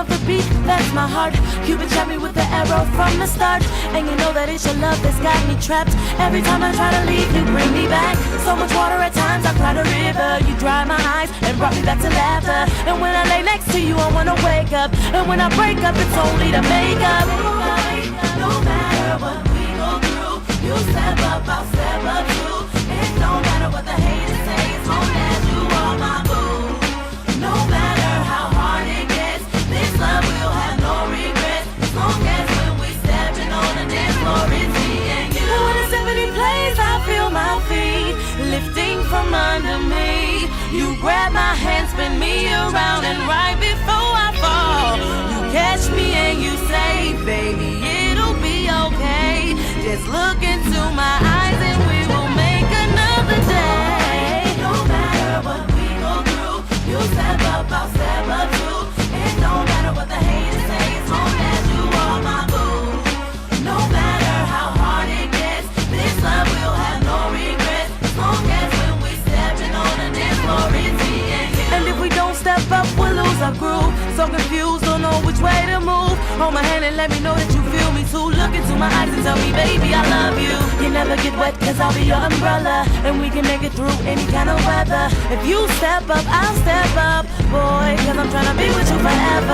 of the beat, that's my heart. Cupid shot me with the arrow from the start. And you know that it's your love that's got me trapped. Every time I try to leave, you bring me back. So much water at times, I cry the river. You dry my eyes and brought me back to laughter. And when I lay next to you, I wanna wake up. And when I break up, it's only to make up. No matter what we go through, you step up, I'll step up too. It don't matter what the haters say, as long as you are my boo. No matter how hard it gets, this love will have no regrets. As long as when we stepping on the dance floor, it's me and you. And when the symphony plays, I feel my feet lifting from under me. You grab my hand, spin me around, and right before I fall, you catch me and you say, baby, it'll be okay. Just look into my eyes and we will make another day. No matter what we go through, you step up, I'll step up too. It don't matter what the haters say, as long as you are my boo. No matter how hard it gets, this love will have no regrets. As long as when we stepping on the dance floor, it's me and you. And if we don't step up, we'll lose our groove. So confused, don't know which way to move. Hold my hand and let me know that you feel me too. Look into my eyes and tell me, baby, I love you. You never get wet, cause I'll be your umbrella. And we can make it through any kind of weather. If you step up, I'll step up, boy, cause I'm tryna be with you forever.